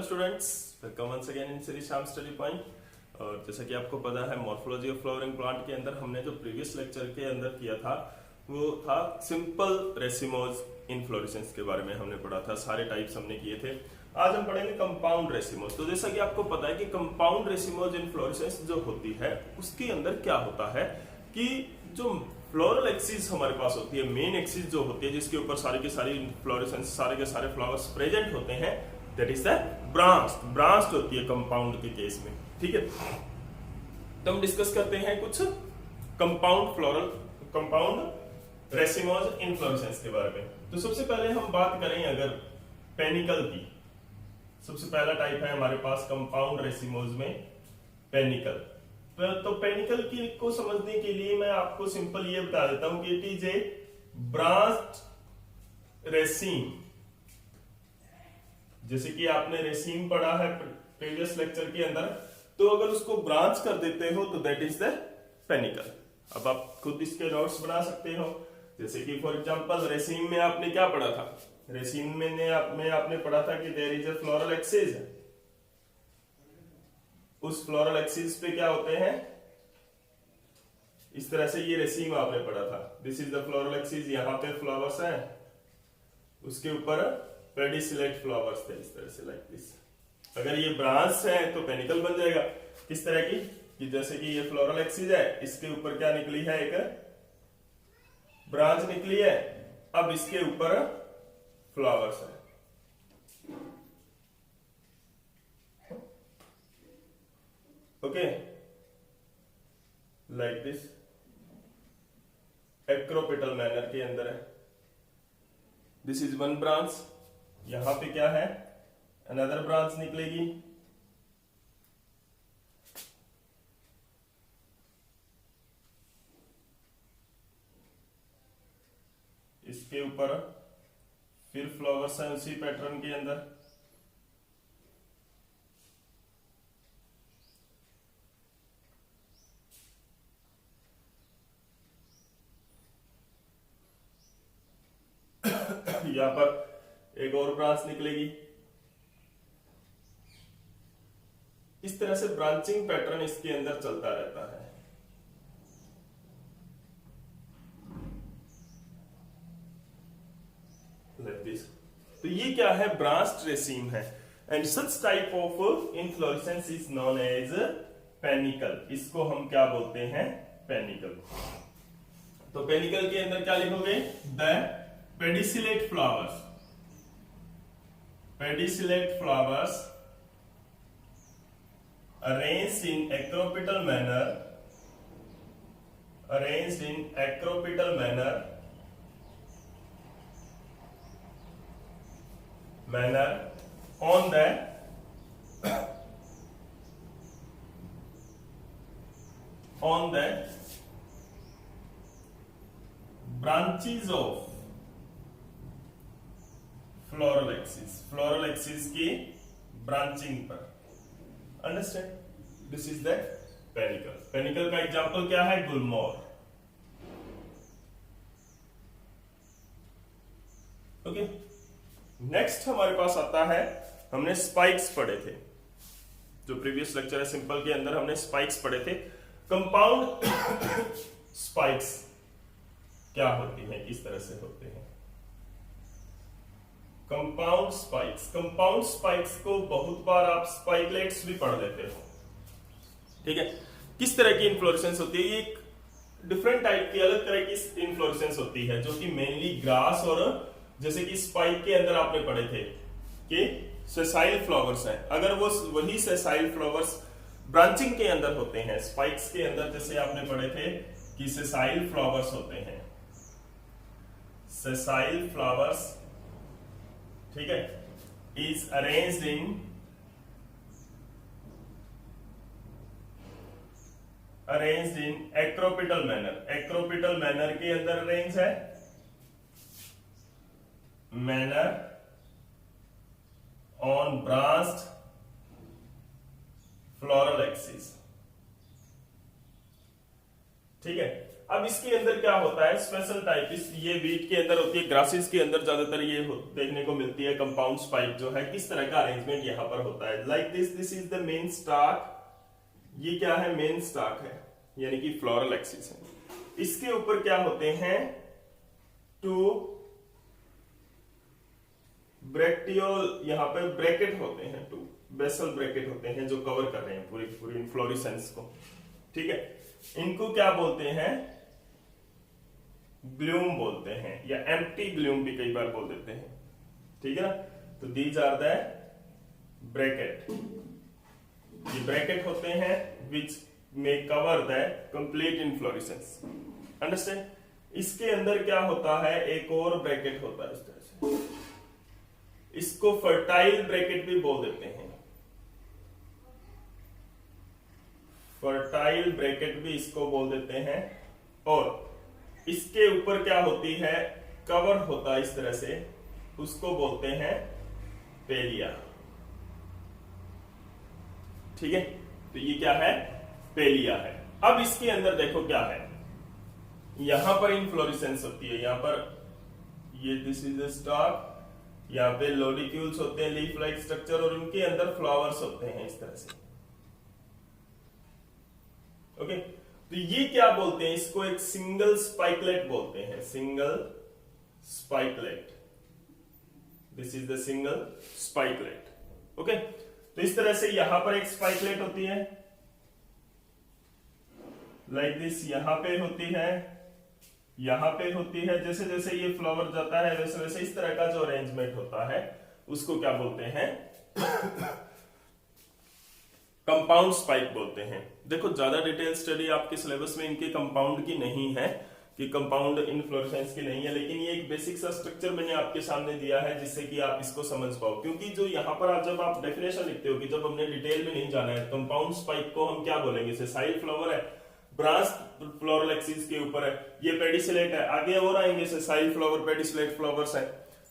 Students, welcome once again in Shri Shyam study point. और जैसा कि आपको पता है मॉर्फोलॉजी ऑफ फ्लावरिंग प्लांट के अंदर हमने जो प्रीवियस लेक्चर के अंदर किया था वो था सिंपल रेसिमोज इनफ्लोरेसेंस के बारे में हमने पढ़ा था। सारे टाइप्स हमने किए थे। आज हम पढ़ेंगे कंपाउंड रेसिमोज। तो जैसा कि आपको पता है कि कंपाउंड रेसिमोज इनफ्लोरेसेंस जो होती है उसके अंदर क्या होता है कि जो फ्लोरल एक्सिस हमारे पास होती है, मेन एक्सिस जो होती है जिसके ऊपर सारी की सारी इन्फ्लोरेसेंस, सारे के सारे फ्लावर्स प्रेजेंट होते हैं, दैट इज द ब्रांच्ड होती है कंपाउंड के केस में। ठीक है, तो हम डिस्कस करते हैं कुछ कंपाउंड रेसिमोज इनफ्लोरेसेंस के बारे में। तो सबसे पहले हम बात करें अगर पेनिकल की, सबसे पहला टाइप है हमारे पास कंपाउंड रेसिमोज में पेनिकल। तो पेनिकल की को समझने के लिए मैं आपको सिंपल ये बता देता हूं कि इट इज ए ब्रांच्ड रेसिम। जैसे कि आपने रेसिम पढ़ा है प्रीवियस लेक्चर के अंदर, तो अगर उसको ब्रांच कर देते हो तो दैट इज द पेनिकल। अब आप खुद इसके नोट्स बना सकते हो। जैसे कि फॉर एग्जांपल रेसिम में आपने क्या पढ़ा था? रेसिम में आपने पढ़ा था कि there is a floral axis. उस फ्लोरल एक्सिस पे क्या होते हैं, इस तरह से ये रेसिम आपने पढ़ा था। This is the floral axis, यहाँ पे फ्लावर्स हैं, उसके ऊपर पेडिसिलेट फ्लावर्स थे इस तरह से, लाइक दिस। अगर ये ब्रांच है तो पेनिकल बन जाएगा। किस तरह की कि जैसे कि ये फ्लोरल एक्सिस है, इसके ऊपर क्या निकली है, एक ब्रांच निकली है, अब इसके ऊपर फ्लावर्स है। Okay, like this, acropetal manner के अंदर है। This is one branch. यहां पे क्या है, अनदर ब्रांच निकलेगी। इसके ऊपर फिर फ्लावर्स हैं उसी पैटर्न के अंदर। यहां पर एक और ब्रांच निकलेगी। इस तरह से ब्रांचिंग पैटर्न इसके अंदर चलता रहता है। Like this. तो ये क्या है, ब्रांच्ड रेसिम है। And such type of inflorescence is known as panicle. इसको हम क्या बोलते हैं, पेनिकल। तो पेनिकल के अंदर क्या लिखोगे, the pedicellate flowers, pedicellate flowers arranged in acropetal manner, arranged in acropetal manner on the on the branches of floral axis, floral axis की ब्रांचिंग पर। Understand, this is the panicle. Panicle का example क्या है, गुलमोहर। Okay, next हमारे पास आता है, हमने spikes पढ़े थे जो प्रीवियस लेक्चर है सिंपल के अंदर, हमने स्पाइक्स पढ़े थे। कंपाउंड स्पाइक्स क्या होती हैं, किस तरह से होते हैं कंपाउंड स्पाइक्स। कंपाउंड स्पाइक्स को बहुत बार आप स्पाइकलेट्स भी पढ़ लेते हो। ठीक है, किस तरह की इन्फ्लोरेसेंस होती है, ये एक डिफरेंट टाइप की, अलग तरह की इन्फ्लोरेसेंस होती है जो कि मेनली ग्रास और जैसे कि स्पाइक के अंदर आपने पढ़े थे कि सेसाइल फ्लावर्स हैं। अगर वो वही सेसाइल फ्लावर्स ब्रांचिंग के अंदर होते हैं, स्पाइक्स के अंदर जैसे आपने पढ़े थे कि सेसाइल फ्लावर्स होते हैं, सेसाइल फ्लावर्स, ठीक है, is arranged in acropetal manner. Acropetal manner के अंदर अरेंज है, manner on branched floral axis. ठीक है, अब इसके अंदर क्या होता है, स्पेशल टाइप, ये वीट के अंदर होती है, ग्रासेस के अंदर ज्यादातर ये देखने को मिलती है। कंपाउंड स्पाइक जो है, किस तरह का अरेंजमेंट यहाँ पर होता है, like this is the main stock. ये क्या है, मेन स्टॉक है, यानी कि फ्लोरल एक्सिस है। इसके ऊपर क्या होते हैं, टू ब्रैक्टियोल, यहाँ पे ब्रैकेट होते हैं, टू बेसल ब्रैकेट होते हैं जो कवर कर रहे हैं पूरी पूरी इन्फ्लोरेसेंस को। ठीक है, इनको क्या बोलते हैं, ग्लूम बोलते हैं, या एम्प्टी ग्लूम भी कई बार बोल देते हैं। ठीक है ना, तो दीज आर द ब्रैकेट, ये ब्रैकेट होते हैं which may cover the complete inflorescence. Understand. इसके अंदर क्या होता है, एक और ब्रैकेट होता है इस तरह से, इसको फर्टाइल ब्रैकेट भी बोल देते हैं, फर्टाइल ब्रैकेट भी इसको बोल देते हैं। और इसके ऊपर क्या होती है, कवर होता है इस तरह से, उसको बोलते हैं पेलिया। ठीक है, तो ये क्या है, पेलिया है। अब इसके अंदर देखो क्या है, यहां पर इन्फ्लोरेसेंस होती है, यहां पर ये दिस इज द स्टॉक, यहाँ पे लोडिक्यूल्स होते हैं, लीफ लाइक स्ट्रक्चर, और उनके अंदर फ्लावर्स होते हैं इस तरह से। ओके, तो ये क्या बोलते हैं, इसको एक सिंगल स्पाइकलेट बोलते हैं, single spikelet, this is the single spikelet. Okay, तो इस तरह से यहां पर एक स्पाइकलेट होती है, लाइक दिस, यहां पे होती है, यहां पे होती है। जैसे जैसे ये फ्लावर जाता है वैसे वैसे इस तरह का जो अरेंजमेंट होता है उसको क्या बोलते हैं, कंपाउंड स्पाइक बोलते हैं। देखो, ज्यादा डिटेल स्टडी आपके सिलेबस में इनके कंपाउंड की नहीं है, कि कंपाउंड इन्फ्लोरेसेंस की नहीं है, लेकिन ये एक बेसिक सा स्ट्रक्चर मैंने आपके सामने दिया है जिससे कि आप इसको समझ पाओ। क्योंकि जो यहाँ पर जब आप डेफिनेशन लिखते हो, कि जब हमने डिटेल में नहीं जाना है, कंपाउंड स्पाइक को हम क्या बोलेंगे, सेसाइल फ्लावर है, ब्रांच फ्लोरल एक्सिस के ऊपर है, ये पेडिसिलेट है, आगे और आएंगे सेसाइल फ्लावर, पेडिसिलेट फ्लावर्स है।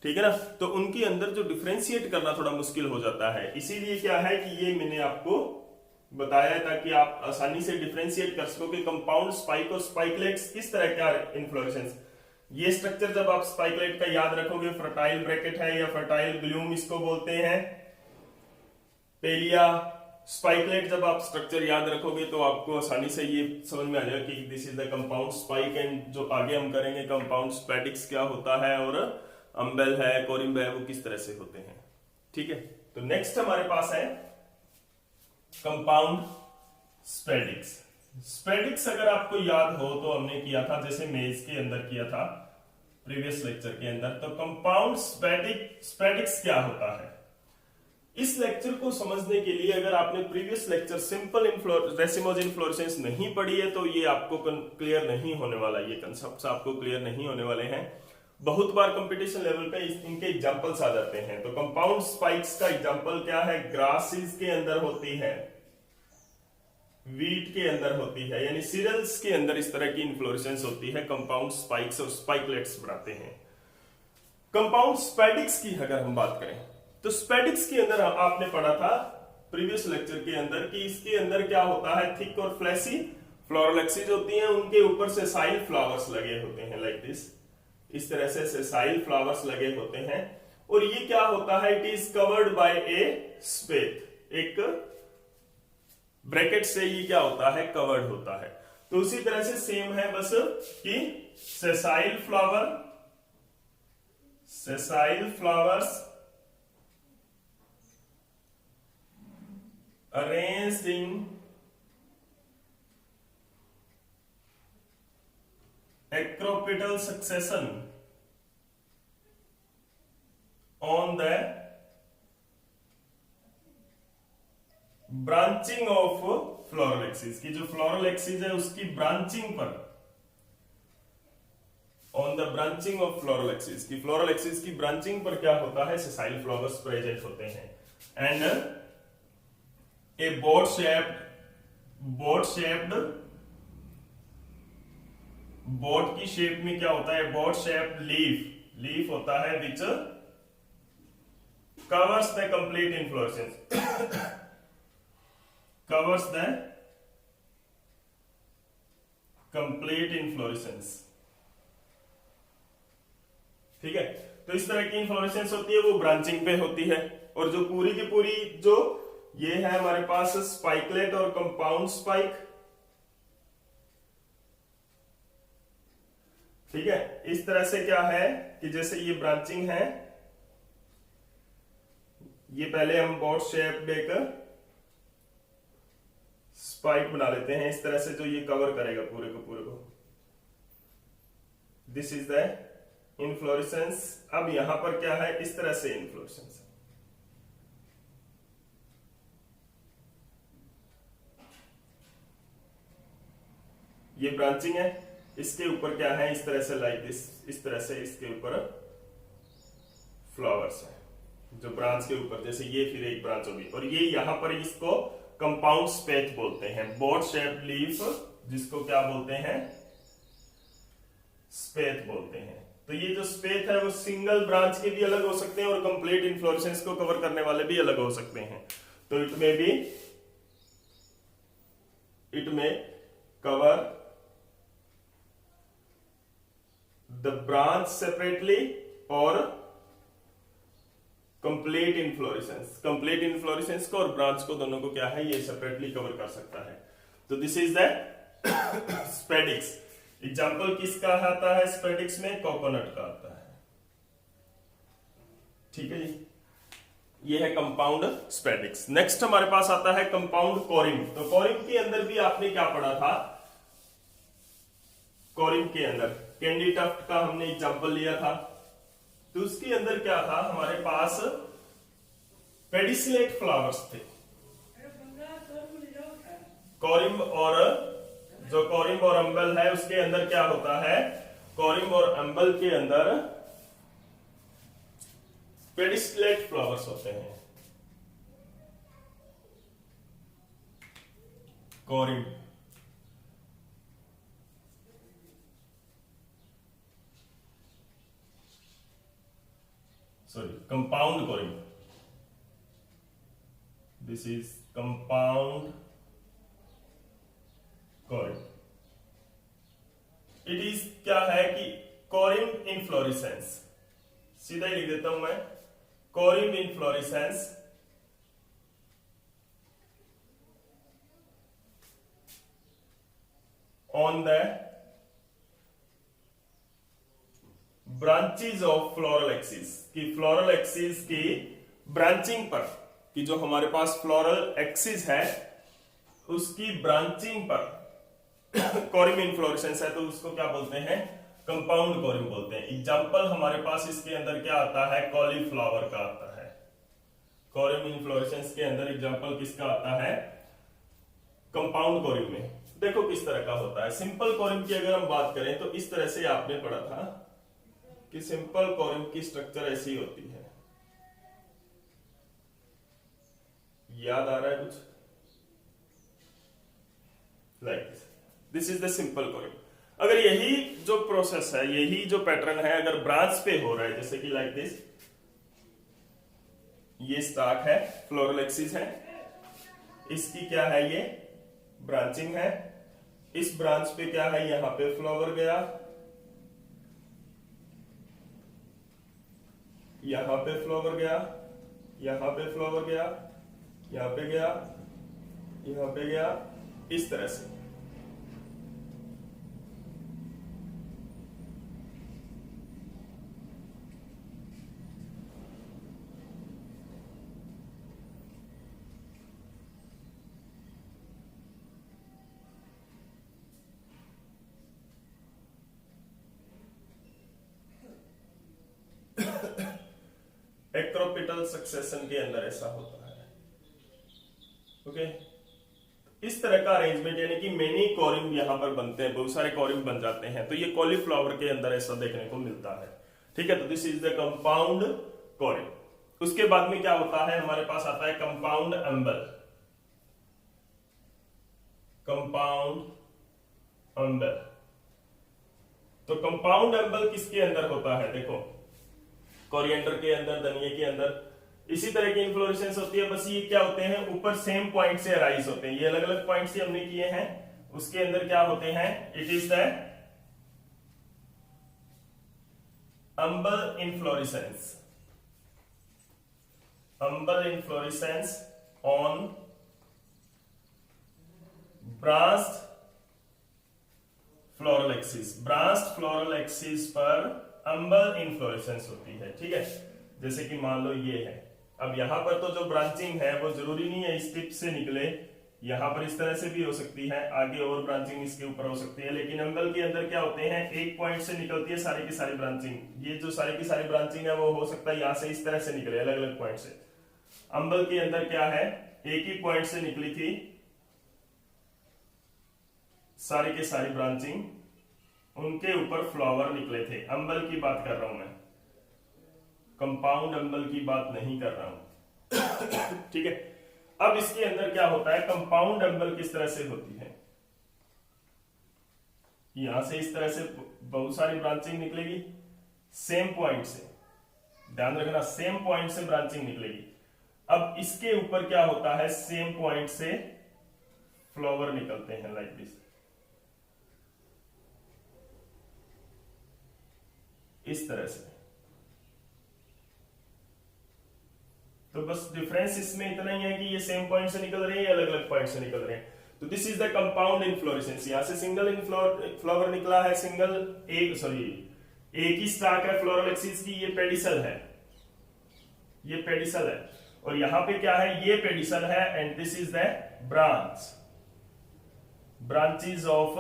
ठीक है ना, तो उनके अंदर जो डिफरेंशिएट करना थोड़ा मुश्किल हो जाता है। इसीलिए क्या है कि ये मैंने आपको बताया ताकि आप आसानी से डिफरेंशिएट कर सको कि कंपाउंड स्पाइक और स्पाइकलेट्स किस तरह का इन्फ्लोरेसेंस। ये स्ट्रक्चर जब आप स्पाइकलेट का याद रखोगे, फर्टाइल ब्रैकेट है या फर्टाइल ग्लूम इसको बोलते हैं, पेलिया। स्पाइकलेट जब आप स्ट्रक्चर याद रखोगे तो आपको आसानी से ये समझ में आ जाएगा कि this is the compound spike. And जो आगे हम करेंगे कंपाउंड स्पैटिक्स क्या होता है, और अम्बेल है, कोरिम्ब है, वो किस तरह से होते हैं। ठीक है, तो नेक्स्ट हमारे पास है कंपाउंड स्पैटिक्स। स्पैटिक्स अगर आपको याद हो तो हमने किया था, जैसे मेज के अंदर किया था प्रीवियस लेक्चर के अंदर। तो कंपाउंड स्पैटिक्स क्या होता है, इस लेक्चर को समझने के लिए अगर आपने previous lecture simple racemose inflorescence नहीं पढ़ी है तो ये आपको क्लियर नहीं होने वाला, ये कंसेप्ट्स आपको क्लियर नहीं होने वाले हैं। बहुत बार कंपटीशन लेवल पे इनके एग्जांपल्स आ जाते हैं। तो कंपाउंड स्पाइक्स का एग्जांपल क्या है, ग्रासेस के अंदर होती है, वीट के अंदर होती है, यानी सीरियल्स के अंदर इस तरह की इन्फ्लोरेसेंस होती है, कंपाउंड स्पाइक्स और स्पाइकलेट्स बनाते हैं। कंपाउंड स्पैटिक्स की अगर हम बात करें तो स्पैटिक्स के अंदर आपने पढ़ा था प्रीवियस लेक्चर के अंदर कि इसके अंदर क्या होता है, थिक और फ्लैसी फ्लोरल एक्सिस होती हैं, उनके ऊपर से सेसाइल फ्लावर्स लगे होते हैं, लाइक दिस, इस तरह से सेसाइल फ्लावर्स लगे होते हैं। और ये क्या होता है, इट इज कवर्ड बाय ए स्पेथ, एक ब्रैकेट से ये क्या होता है, कवर्ड होता है। तो उसी तरह से सेम है बस कि sessile flowers arranged in acropetal succession on the branching of floral axis, की जो फ्लोरल एक्सिस है उसकी ब्रांचिंग पर, on the branching of floral axis, की फ्लोरल एक्सिस की ब्रांचिंग पर क्या होता है, सेसाइल फ्लावर्स प्रेजेंट होते हैं। And A boat shaped boat की शेप में क्या होता है, बोट शेप्ड लीफ होता है which covers the complete inflorescence complete inflorescence. ठीक है, तो इस तरह की इन्फ्लोरेसेंस होती है वो ब्रांचिंग पे होती है। और जो पूरी की पूरी जो ये है हमारे पास स्पाइकलेट और कंपाउंड स्पाइक। ठीक है, इस तरह से क्या है कि जैसे ये ब्रांचिंग है, ये पहले हम बॉट शेप देकर स्पाइक बना लेते हैं इस तरह से, जो ये कवर करेगा पूरे को। This is the inflorescence. अब यहां पर क्या है, इस तरह से इन्फ्लोरेसेंस। ये ब्रांचिंग है, इसके ऊपर क्या है, इस तरह से लाइक दिस, इस तरह से इसके ऊपर फ्लावर्स है जो ब्रांच के ऊपर, जैसे ये फिर एक ब्रांच होगी। और ये यहां पर इसको कंपाउंड स्पेथ बोलते हैं, बॉट शेप लीफ, जिसको क्या बोलते हैं, स्पेथ बोलते हैं। तो ये जो स्पेथ है वो सिंगल ब्रांच के भी अलग हो सकते हैं और कंप्लीट इन्फ्लोरेसेंस को कवर करने वाले भी अलग हो सकते हैं। तो इट में कवर द ब्रांच सेपरेटली और कंप्लीट इन्फ्लोरेसेंस को और ब्रांच को, दोनों को क्या है, ये सेपरेटली कवर कर सकता है। तो this is the spadix. Example किसका आता है स्पेडिक्स में, कोकोनट का आता है। ठीक है जी, ये है कंपाउंड स्पेडिक्स। नेक्स्ट हमारे पास आता है कंपाउंड कोरिम। तो कोरिम के अंदर भी आपने क्या पढ़ा था, कोरिम के अंदर कैंडी टफ्ट का हमने एग्जाम्पल लिया था। तो उसके अंदर क्या था, हमारे पास पेडिसिलेट फ्लावर्स थे। कोरिम और जो कोरिम और अम्बल है उसके अंदर क्या होता है, कोरिम और अम्बल के अंदर पेडिसिलेट फ्लावर्स होते हैं। Corymb compound corymb, this is compound corymb. It is क्या है कि कोरिम इन्फ्लोरेसेंस, सीधा ही लिख देता हूं मैं, corymb inflorescence on the branches of floral axis, की फ्लोरल एक्सिस की ब्रांचिंग पर, कि जो हमारे पास फ्लोरल एक्सिस है उसकी ब्रांचिंग पर कोरिम इन्फ्लोरेसेंस है, तो उसको क्या बोलते हैं, कंपाउंड कोरिम बोलते हैं। एग्जांपल हमारे पास इसके अंदर क्या आता है, कॉलीफ्लावर का आता है। कोरिम इन्फ्लोरेसेंस के अंदर एग्जांपल किसका आता है, कंपाउंड कोरिम में। देखो किस तरह का होता है। सिंपल कोरिम की अगर हम बात करें तो इस तरह से आपने पढ़ा था कि सिंपल कोरिम की स्ट्रक्चर ऐसी होती है, याद आ रहा है कुछ, like this is the simple corymb. अगर यही जो प्रोसेस है, यही जो पैटर्न है, अगर ब्रांच पे हो रहा है, जैसे कि लाइक दिस, ये स्टार्ट है, फ्लोरल एक्सिस है, इसकी क्या है, ये ब्रांचिंग है, इस ब्रांच पे क्या है, यहां पे फ्लावर गया, यहां पे फ्लावर गया, यहां पे फ्लावर गया, यहां पे गया, यहां पे गया, इस तरह से। एक्रोपिटल सक्सेशन के अंदर ऐसा होता है। ओके, इस तरह का अरेंजमेंट, यानी कि मेनी कोरिम यहां पर बनते हैं, बहुत सारे कोरिम बन जाते हैं। तो ये कॉलीफ्लावर के अंदर ऐसा देखने को मिलता है। ठीक है, तो this is the compound corymb. उसके बाद में क्या होता है, हमारे पास आता है कंपाउंड अम्बल। कंपाउंड अम्बल, तो कंपाउंड अम्बल किसके अंदर होता है, देखो कोरिएंडर के अंदर, धनिया के अंदर इसी तरह की इन्फ्लोरेसेंस होती है। बस ये क्या होते हैं, ऊपर सेम पॉइंट से अराइज होते हैं। ये अलग अलग पॉइंट से हमने किए हैं उसके अंदर क्या होते हैं, it is the umbel inflorescence, umbel inflorescence on branched floral axis, branched floral axis पर अंबल इन्फ्लोरेसेंस होती है। ठीक है, जैसे कि मान लो ये है, अब यहां पर तो जो ब्रांचिंग है वो जरूरी नहीं है इस टिप से निकले, यहां पर इस तरह से भी हो सकती है, आगे और ब्रांचिंग इसके ऊपर हो सकती है, लेकिन अंबल के अंदर क्या होते हैं, एक पॉइंट से निकलती है सारी की सारी ब्रांचिंग। ये जो सारी की सारी ब्रांचिंग है वो हो सकता है यहां से इस तरह से निकले, अलग अलग पॉइंट से। अंबल के अंदर क्या है, एक ही पॉइंट से निकली थी सारी के सारी ब्रांचिंग, उनके ऊपर फ्लावर निकले थे। अंबल की बात कर रहा हूं मैं, कंपाउंड अंबल की बात नहीं कर रहा हूं। ठीक है, अब इसके अंदर क्या होता है, कंपाउंड अंबल किस तरह से होती है, यहां से इस तरह से बहुत सारी ब्रांचिंग निकलेगी सेम पॉइंट से, ध्यान रखना सेम पॉइंट से ब्रांचिंग निकलेगी। अब इसके ऊपर क्या होता है, सेम पॉइंट से फ्लावर निकलते हैं लाइक दिस, इस तरह से। तो बस डिफरेंस इसमें इतना ही है कि ये सेम पॉइंट से निकल रहे हैं या अलग अलग पॉइंट से निकल रहे हैं। तो this is the compound inflorescence, यहां से सिंगल फ्लावर निकला है, सिंगल एक ही स्टाक है फ्लोरल एक्सिस की, ये पेडिसल है, ये पेडिसल है, और यहां पे क्या है, ये पेडिसल है, and this is the branches of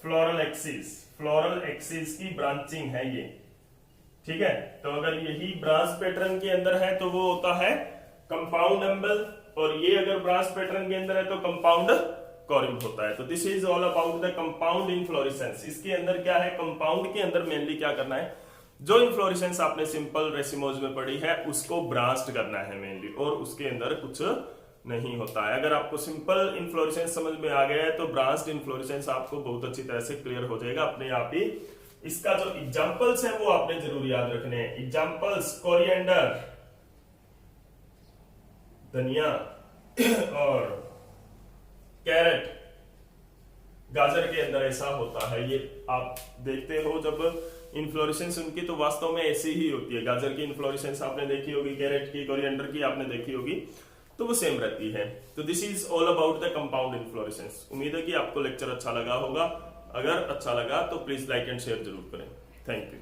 floral axis, floral axis की ब्रांचिंग है ये। ठीक है, तो अगर यही ब्रांच पैटर्न के अंदर है तो वो होता है कंपाउंड अंबल, और ये अगर ब्रांच पैटर्न के अंदर है तो कंपाउंड कॉरिम्ब होता है। तो this is all about the compound inflorescence. इसके अंदर क्या है, कंपाउंड के अंदर मेनली क्या करना है, जो इन्फ्लोरेसेंस आपने सिंपल रेसिमोज में पढ़ी है उसको ब्रांच्ड करना है मेनली, और उसके अंदर कुछ नहीं होता है। अगर आपको सिंपल इन्फ्लोरेसेंस समझ में आ गया है तो ब्रांच्ड इन्फ्लोरेसेंस आपको बहुत अच्छी तरह से क्लियर हो जाएगा अपने आप ही। इसका जो एग्जांपल्स है वो आपने जरूर याद रखने हैं। एग्जांपल्स, कोरिएंडर, धनिया और कैरेट, गाजर के अंदर ऐसा होता है, ये आप देखते हो जब इन्फ्लोरेसेंस उनकी तो वास्तव में ऐसी ही होती है। गाजर की इन्फ्लोरेसेंस आपने देखी होगी, कैरेट की, कोरिएंडर की आपने देखी होगी, तो वो सेम रहती है। तो this is all about the compound inflorescence. उम्मीद है कि आपको लेक्चर अच्छा लगा होगा। अगर अच्छा लगा तो प्लीज लाइक एंड शेयर जरूर करें। Thank you.